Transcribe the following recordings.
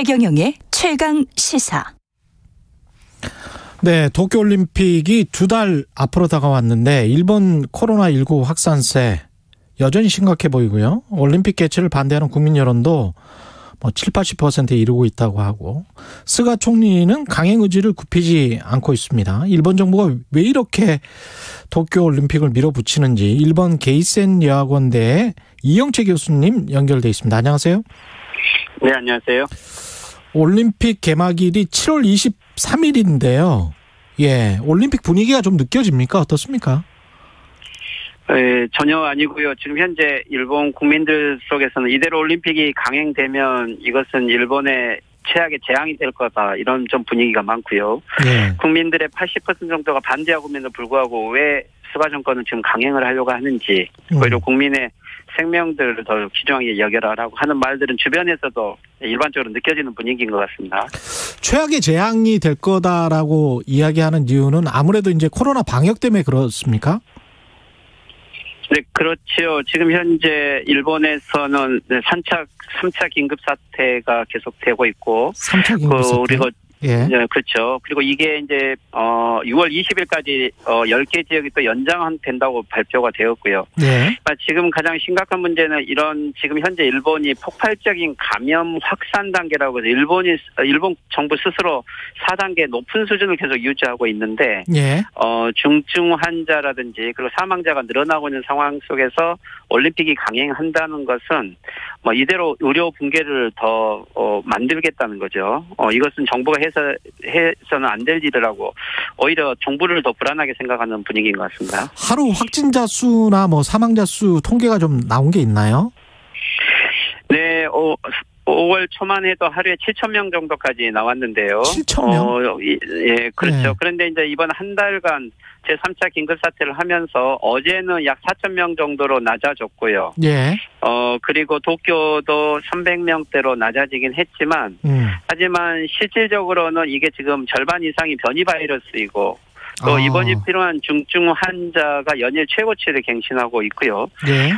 최경영의 최강 시사. 네, 도쿄올림픽이 2달 앞으로 다가왔는데 일본 코로나19 확산세 여전히 심각해 보이고요. 올림픽 개최를 반대하는 국민 여론도 7, 80%에 이르고 있다고 하고, 스가 총리는 강행 의지를 굽히지 않고 있습니다. 일본 정부가 왜 이렇게 도쿄올림픽을 밀어붙이는지 일본 게이센 여학원대의 이영채 교수님 연결돼 있습니다. 안녕하세요. 네, 안녕하세요. 올림픽 개막일이 7월 23일인데요. 예, 올림픽 분위기가 좀 느껴집니까? 어떻습니까? 전혀 아니고요. 지금 현재 일본 국민들 속에서는 이대로 올림픽이 강행되면 이것은 일본의 최악의 재앙이 될 거다, 이런 좀 분위기가 많고요. 네. 국민들의 80% 정도가 반대하고에도 불구하고 왜 스가 정권은 지금 강행을 하려고 하는지, 오히려 국민의 생명들을 더 귀중하게 여겨라라고 하는 말들은 주변에서도 일반적으로 느껴지는 분위기인 것 같습니다. 최악의 재앙이 될 거다라고 이야기하는 이유는 아무래도 이제 코로나 방역 때문에 그렇습니까? 네, 그렇죠. 지금 현재 일본에서는 3차 긴급 사태가 계속되고 있고, 3차 긴급 사태. 그리고 예. 네, 그렇죠. 그리고 이게 이제 6월 20일까지 10개 지역이 또 연장된다고 발표가 되었고요. 예. 그러니까 지금 가장 심각한 문제는 이런 지금 현재 일본이 폭발적인 감염 확산 단계라고 해서 일본 정부 스스로 4단계 높은 수준을 계속 유지하고 있는데, 예. 중증 환자라든지 그리고 사망자가 늘어나고 있는 상황 속에서 올림픽이 강행한다는 것은 이대로 의료 붕괴를 더 만들겠다는 거죠. 이것은 정부가 해서는 안 될 일이라고 오히려 정부를 더 불안하게 생각하는 분위기인 것 같습니다. 하루 확진자 수나 사망자 수 통계가 좀 나온 게 있나요? 네, 5월 초만 해도 하루에 7,000명 정도까지 나왔는데요. 7,000명? 예, 그렇죠. 네. 그런데 이제 이번 한 달간 제3차 긴급사태를 하면서 어제는 약 4,000명 정도로 낮아졌고요. 예. 그리고 도쿄도 300명대로 낮아지긴 했지만, 하지만 실질적으로는 이게 지금 절반 이상이 변이 바이러스이고, 또 입원이 필요한 중증 환자가 연일 최고치를 갱신하고 있고요. 예.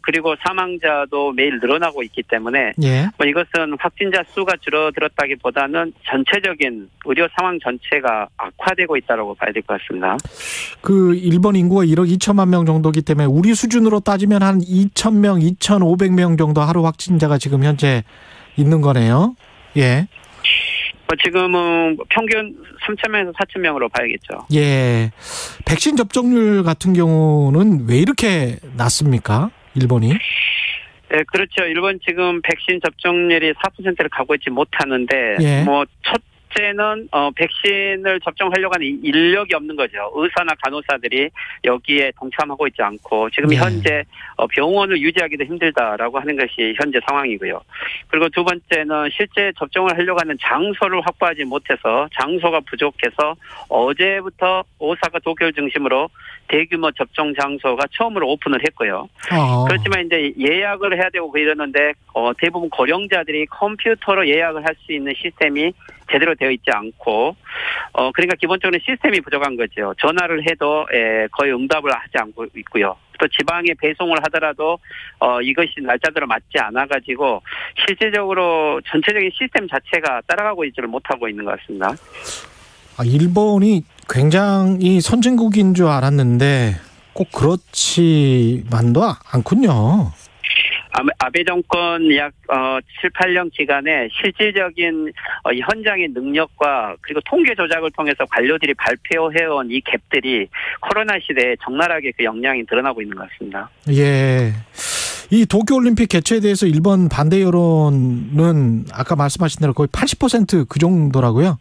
그리고 사망자도 매일 늘어나고 있기 때문에, 예. 이것은 확진자 수가 줄어들었다기보다는 전체적인 의료 상황 전체가 악화되고 있다고 봐야 될 것 같습니다. 일본 인구가 1억 2천만 명 정도이기 때문에 우리 수준으로 따지면 한 2,000명, 2,500명 정도 하루 확진자가 지금 현재 있는 거네요. 예. 지금은 평균 3,000명에서 4,000명으로 봐야겠죠. 예. 백신 접종률 같은 경우는 왜 이렇게 낮습니까? 일본이? 네, 그렇죠. 일본 지금 백신 접종률이 4%를 가고 있지 못하는데, 예. 첫째는 백신을 접종하려고 하는 인력이 없는 거죠. 의사나 간호사들이 여기에 동참하고 있지 않고, 지금 현재 병원을 유지하기도 힘들다라고 하는 것이 현재 상황이고요. 그리고 두 번째는 실제 접종을 하려고 하는 장소를 확보하지 못해서, 장소가 부족해서 어제부터 오사카, 도쿄를 중심으로 대규모 접종 장소가 처음으로 오픈을 했고요. 그렇지만 이제 예약을 해야 되고 이러는데, 대부분 고령자들이 컴퓨터로 예약을 할 수 있는 시스템이 제대로 되어 있지 않고, 그러니까 기본적으로 시스템이 부족한 거죠. 전화를 해도 거의 응답을 하지 않고 있고요. 또 지방에 배송을 하더라도 이것이 날짜대로 맞지 않아가지고 실질적으로 전체적인 시스템 자체가 따라가고 있지를 못하고 있는 것 같습니다. 일본이 굉장히 선진국인 줄 알았는데 꼭 그렇지만도 않군요. 아베 정권 약 7, 8년 기간에 실질적인 현장의 능력과 그리고 통계 조작을 통해서 관료들이 발표해온 이 갭들이 코로나 시대에 적나라하게 그 역량이 드러나고 있는 것 같습니다. 예. 이 도쿄올림픽 개최에 대해서 일본 반대 여론은 아까 말씀하신 대로 거의 80% 그 정도라고요?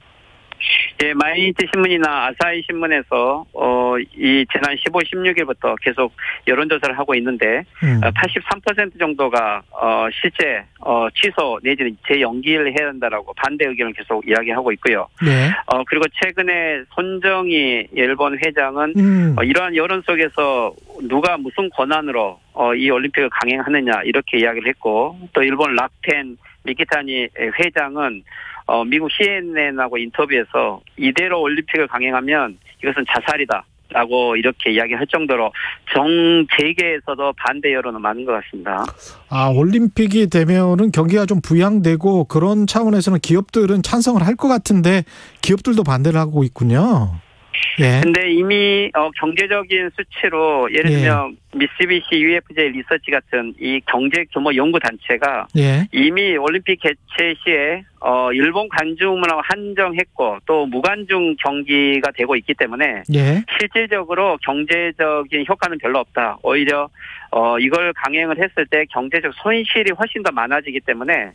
예, 마이니치 신문이나 아사히 신문에서 이 지난 15, 16일부터 계속 여론조사를 하고 있는데 83% 정도가 실제 취소 내지는 재연기를 해야 한다라고 반대 의견을 계속 이야기하고 있고요. 네. 그리고 최근에 손정희 일본 회장은 이러한 여론 속에서 누가 무슨 권한으로 이 올림픽을 강행하느냐 이렇게 이야기를 했고, 또 일본 락텐 미키타니 회장은 미국 CNN하고 인터뷰에서 이대로 올림픽을 강행하면 이것은 자살이다, 라고 이렇게 이야기할 정도로 정 재계에서도 반대 여론은 많은 것 같습니다. 올림픽이 되면은 경기가 좀 부양되고 그런 차원에서는 기업들은 찬성을 할 것 같은데 기업들도 반대를 하고 있군요. 예. 근데 이미 경제적인 수치로 예를 들면 미쓰비시 UFJ 리서치 같은 이 경제 규모 연구 단체가 이미 올림픽 개최 시에 일본 관중문화와 한정했고 또 무관중 경기가 되고 있기 때문에 실질적으로 경제적인 효과는 별로 없다. 오히려 이걸 강행을 했을 때 경제적 손실이 훨씬 더 많아지기 때문에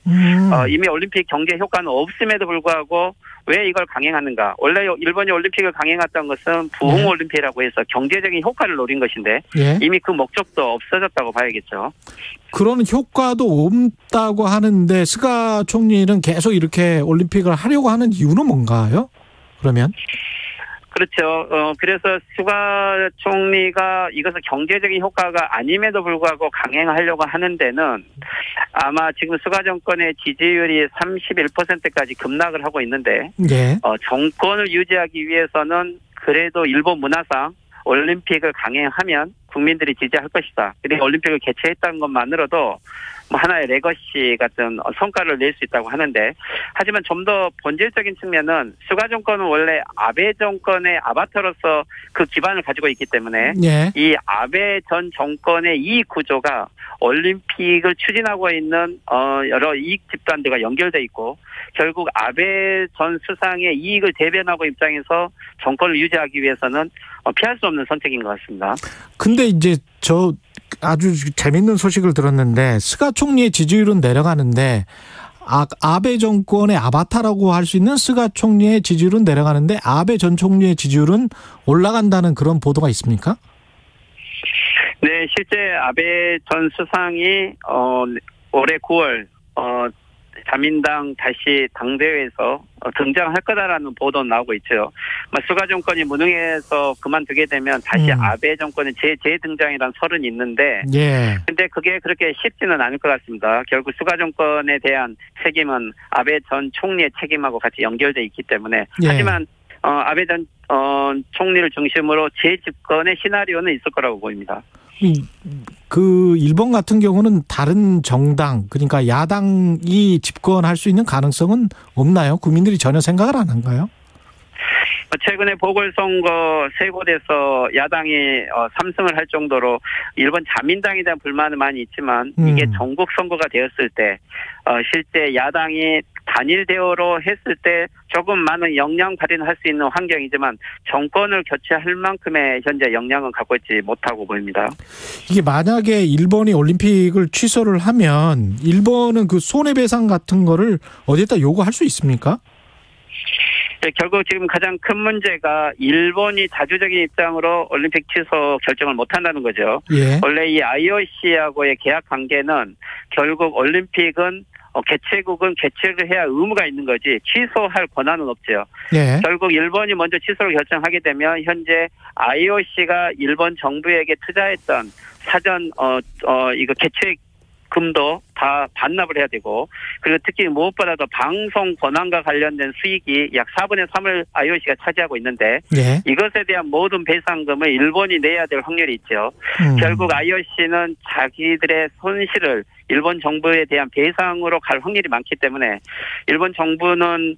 이미 올림픽 경제 효과는 없음에도 불구하고 왜 이걸 강행하는가? 원래 일본이 올림픽을 강행했던 것은 부흥 올림픽이라고 해서 경제적인 효과를 노린 것인데 이미 그 목적도 없어졌다고 봐야겠죠. 그런 효과도 없다고 하는데 스가 총리는 계속 이렇게 올림픽을 하려고 하는 이유는 뭔가요? 그러면? 그렇죠. 그래서 스가 총리가 이것을 경제적인 효과가 아님에도 불구하고 강행하려고 하는 데는 아마 지금 스가 정권의 지지율이 31%까지 급락을 하고 있는데 정권을 유지하기 위해서는 그래도 일본 문화상 올림픽을 강행하면 국민들이 지지할 것이다. 그리고 올림픽을 개최했다는 것만으로도 하나의 레거시 같은 성과를 낼 수 있다고 하는데 하지만 좀 더 본질적인 측면은 스가 정권은 원래 아베 정권의 아바타로서 그 기반을 가지고 있기 때문에 이 아베 전 정권의 이익 구조가 올림픽을 추진하고 있는 여러 이익 집단들과 연결돼 있고 결국 아베 전 수상의 이익을 대변하고 입장에서 정권을 유지하기 위해서는 피할 수 없는 선택인 것 같습니다. 근데 이제 저 아주 재밌는 소식을 들었는데 스가 총리의 지지율은 내려가는데 아베 정권의 아바타라고 할 수 있는 스가 총리의 지지율은 내려가는데 아베 전 총리의 지지율은 올라간다는 그런 보도가 있습니까? 네, 실제 아베 전 수상이 올해 9월 자민당 다시 당대회에서 등장할 거다라는 보도는 나오고 있죠. 스가 정권이 무능해서 그만두게 되면 다시 아베 정권의 재등장이라는 설은 있는데 근데 그게 그렇게 쉽지는 않을 것 같습니다. 결국 스가 정권에 대한 책임은 아베 전 총리의 책임하고 같이 연결돼 있기 때문에 하지만 아베 전 총리를 중심으로 재집권의 시나리오는 있을 거라고 보입니다. 그 일본 같은 경우는 다른 정당 그러니까 야당이 집권할 수 있는 가능성은 없나요? 국민들이 전혀 생각을 안 한가요? 최근에 보궐선거 세 곳에서 야당이 3승을 할 정도로 일본 자민당에 대한 불만은 많이 있지만 이게 전국 선거가 되었을 때 실제 야당이 단일 대우로 했을 때 조금 많은 역량 발휘를 할 수 있는 환경이지만 정권을 교체할 만큼의 현재 역량은 갖고 있지 못하고 보입니다. 이게 만약에 일본이 올림픽을 취소를 하면 일본은 그 손해배상 같은 거를 어디에다 요구할 수 있습니까? 결국 지금 가장 큰 문제가 일본이 자주적인 입장으로 올림픽 취소 결정을 못한다는 거죠. 원래 이 IOC하고의 계약 관계는 결국 올림픽은 개최국은 개최를 해야 의무가 있는 거지 취소할 권한은 없죠. 결국 일본이 먼저 취소를 결정하게 되면 현재 IOC가 일본 정부에게 투자했던 사전 이거 개최 금도 다 반납을 해야 되고 그리고 특히 무엇보다도 방송 권한과 관련된 수익이 약 4분의 3을 IOC가 차지하고 있는데 이것에 대한 모든 배상금을 일본이 내야 될 확률이 있죠. 결국 IOC는 자기들의 손실을 일본 정부에 대한 배상으로 갈 확률이 많기 때문에 일본 정부는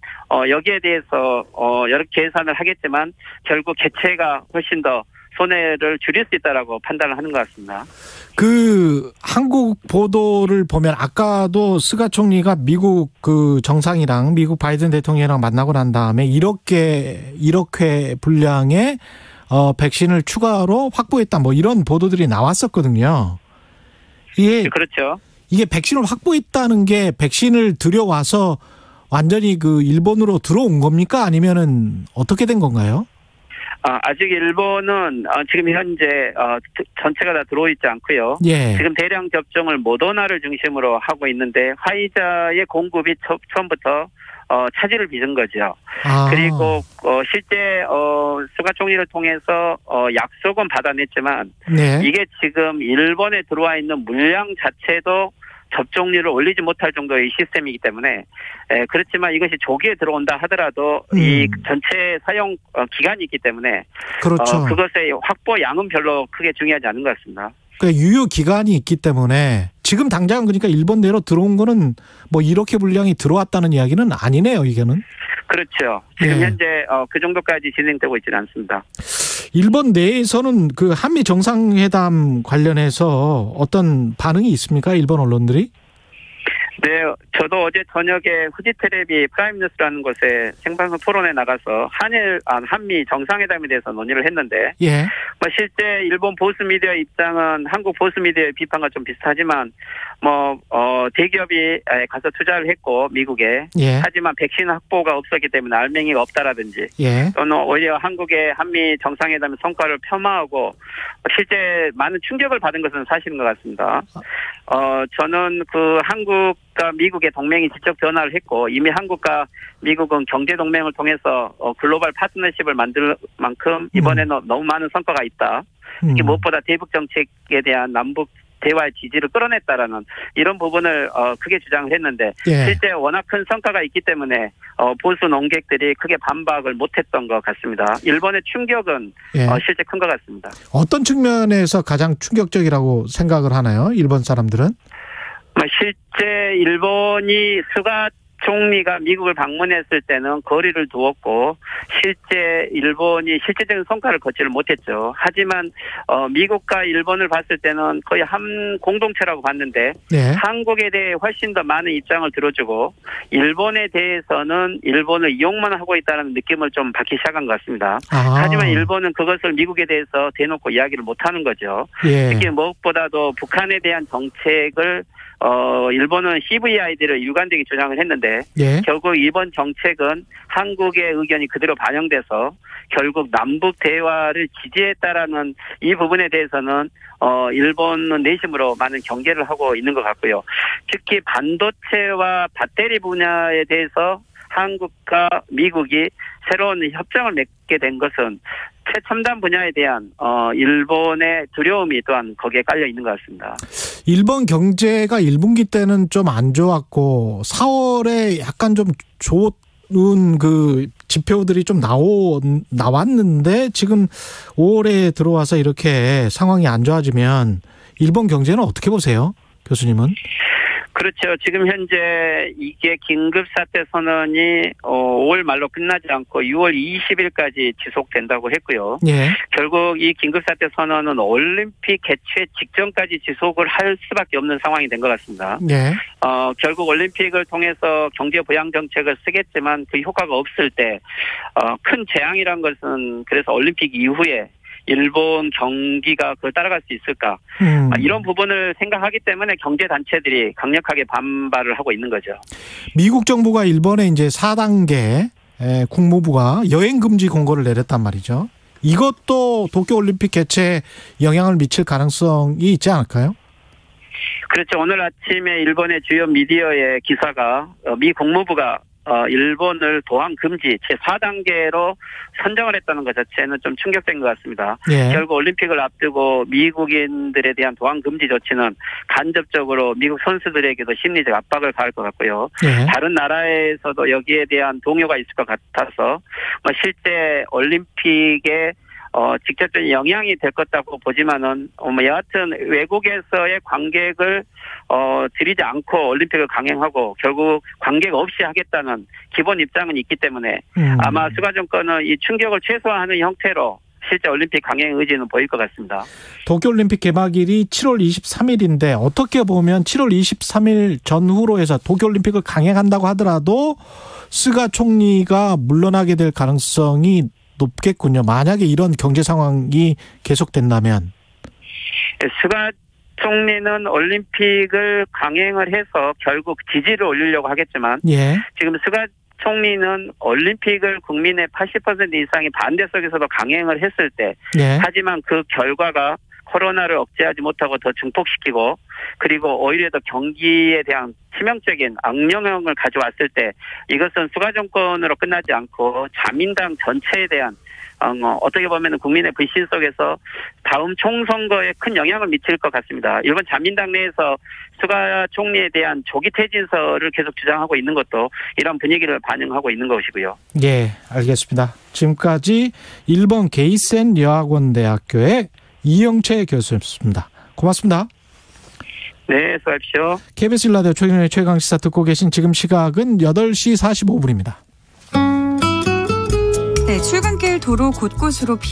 여기에 대해서 여러 계산을 하겠지만 결국 개최가 훨씬 더 손해를 줄일 수 있다라고 판단을 하는 것 같습니다. 그 한국 보도를 보면 아까도 스가 총리가 미국 그 정상이랑 미국 바이든 대통령이랑 만나고 난 다음에 이렇게 분량의 백신을 추가로 확보했다 뭐 이런 보도들이 나왔었거든요. 그렇죠. 이게 백신을 확보했다는 게 백신을 들여와서 완전히 그 일본으로 들어온 겁니까? 아니면은 어떻게 된 건가요? 아직 일본은 지금 현재 전체가 다 들어오지 않고요. 지금 대량 접종을 모더나를 중심으로 하고 있는데 화이자의 공급이 처음부터 차질을 빚은 거죠. 그리고 실제 스가 총리를 통해서 약속은 받아냈지만 이게 지금 일본에 들어와 있는 물량 자체도 접종률을 올리지 못할 정도의 시스템이기 때문에 그렇지만 이것이 조기에 들어온다 하더라도 이 전체 사용 기간이 있기 때문에 그렇죠. 그것의 확보 양은 별로 크게 중요하지 않은 것 같습니다. 그러니까 유효 기간이 있기 때문에 지금 당장 그러니까 일본 내로 들어온 거는 뭐 이렇게 물량이 들어왔다는 이야기는 아니네요, 이게는. 그렇죠. 지금 현재 그 정도까지 진행되고 있지는 않습니다. 일본 내에서는 그 한미 정상회담 관련해서 어떤 반응이 있습니까? 일본 언론들이? 네, 저도 어제 저녁에 후지테레비 프라임뉴스라는 곳에 생방송 토론에 나가서 한미 정상회담에 대해서 논의를 했는데, 실제 일본 보수 미디어 입장은 한국 보수 미디어의 비판과 좀 비슷하지만, 대기업이 가서 투자를 했고 미국에, 하지만 백신 확보가 없었기 때문에 알맹이가 없다라든지, 또는 오히려 한국의 한미 정상회담의 성과를 폄하하고 실제 많은 충격을 받은 것은 사실인 것 같습니다. 저는 그 한국과 미국의 동맹이 지적 변화를 했고 이미 한국과 미국은 경제 동맹을 통해서 글로벌 파트너십을 만들 만큼 이번에는 너무 많은 성과가 있다. 특히 무엇보다 대북 정책에 대한 남북 대화의 지지를 끌어냈다라는 이런 부분을 크게 주장을 했는데 실제 워낙 큰 성과가 있기 때문에 보수 논객들이 크게 반박을 못했던 것 같습니다. 일본의 충격은 실제 큰 것 같습니다. 어떤 측면에서 가장 충격적이라고 생각을 하나요? 일본 사람들은? 실제 일본이 스가 총리가 미국을 방문했을 때는 거리를 두었고 실제 일본이 실질적인 성과를 거치를 못했죠. 하지만 미국과 일본을 봤을 때는 거의 한 공동체라고 봤는데 한국에 대해 훨씬 더 많은 입장을 들어주고 일본에 대해서는 일본을 이용만 하고 있다는 느낌을 좀 받기 시작한 것 같습니다. 하지만 일본은 그것을 미국에 대해서 대놓고 이야기를 못하는 거죠. 특히 무엇보다도 북한에 대한 정책을 일본은 CVID를 일관되게 주장을 했는데 결국 이번 정책은 한국의 의견이 그대로 반영돼서 결국 남북 대화를 지지했다라는 이 부분에 대해서는 일본은 내심으로 많은 경계를 하고 있는 것 같고요. 특히 반도체와 배터리 분야에 대해서 한국과 미국이 새로운 협정을 맺게 된 것은 최첨단 분야에 대한 일본의 두려움이 또한 거기에 깔려 있는 것 같습니다. 일본 경제가 1분기 때는 좀 안 좋았고 4월에 약간 좀 좋은 그 지표들이 좀 나왔는데 지금 5월에 들어와서 이렇게 상황이 안 좋아지면 일본 경제는 어떻게 보세요, 교수님은? 그렇죠. 지금 현재 이게 긴급사태 선언이 5월 말로 끝나지 않고 6월 20일까지 지속된다고 했고요. 결국 이 긴급사태 선언은 올림픽 개최 직전까지 지속을 할 수밖에 없는 상황이 된 것 같습니다. 결국 올림픽을 통해서 경제 부양 정책을 쓰겠지만 그 효과가 없을 때 큰 재앙이란 것은 그래서 올림픽 이후에 일본 경기가 그걸 따라갈 수 있을까? 이런 부분을 생각하기 때문에 경제단체들이 강력하게 반발을 하고 있는 거죠. 미국 정부가 일본에 이제 4단계 국무부가 여행금지 공고를 내렸단 말이죠. 이것도 도쿄올림픽 개최에 영향을 미칠 가능성이 있지 않을까요? 그렇죠. 오늘 아침에 일본의 주요 미디어의 기사가 미 국무부가 일본을 도항 금지 제4단계로 선정을 했다는 것 자체는 좀 충격된 것 같습니다. 결국 올림픽을 앞두고 미국인들에 대한 도항 금지 조치는 간접적으로 미국 선수들에게도 심리적 압박을 가할 것 같고요. 다른 나라에서도 여기에 대한 동요가 있을 것 같아서 실제 올림픽에 직접적인 영향이 될 것같다고 보지만은 여하튼 외국에서의 관객을 들이지 않고 올림픽을 강행하고 결국 관객 없이 하겠다는 기본 입장은 있기 때문에 아마 스가 정권은 이 충격을 최소화하는 형태로 실제 올림픽 강행 의지는 보일 것 같습니다. 도쿄올림픽 개막일이 7월 23일인데 어떻게 보면 7월 23일 전후로 해서 도쿄올림픽을 강행한다고 하더라도 스가 총리가 물러나게 될 가능성이 높겠군요. 만약에 이런 경제 상황이 계속된다면. 스가 총리는 올림픽을 강행을 해서 결국 지지를 올리려고 하겠지만 지금 스가 총리는 올림픽을 국민의 80% 이상이 반대 속에서도 강행을 했을 때 하지만 그 결과가 코로나를 억제하지 못하고 더 증폭시키고 그리고 오히려 더 경기에 대한 치명적인 악영향을 가져왔을 때 이것은 스가 정권으로 끝나지 않고 자민당 전체에 대한 어떻게 보면 국민의 불신 속에서 다음 총선거에 큰 영향을 미칠 것 같습니다. 일본 자민당 내에서 스가 총리에 대한 조기 퇴진설을 계속 주장하고 있는 것도 이런 분위기를 반영하고 있는 것이고요. 예, 알겠습니다. 지금까지 일본 게이센 여학원대학교의 이영채 교수였습니다. 고맙습니다. 네, 수고하십시오. KBS 라디오 최경영의 최강시사 듣고 계신 지금 시각은 8시 45분입니다. 네, 출근길 도로 곳곳으로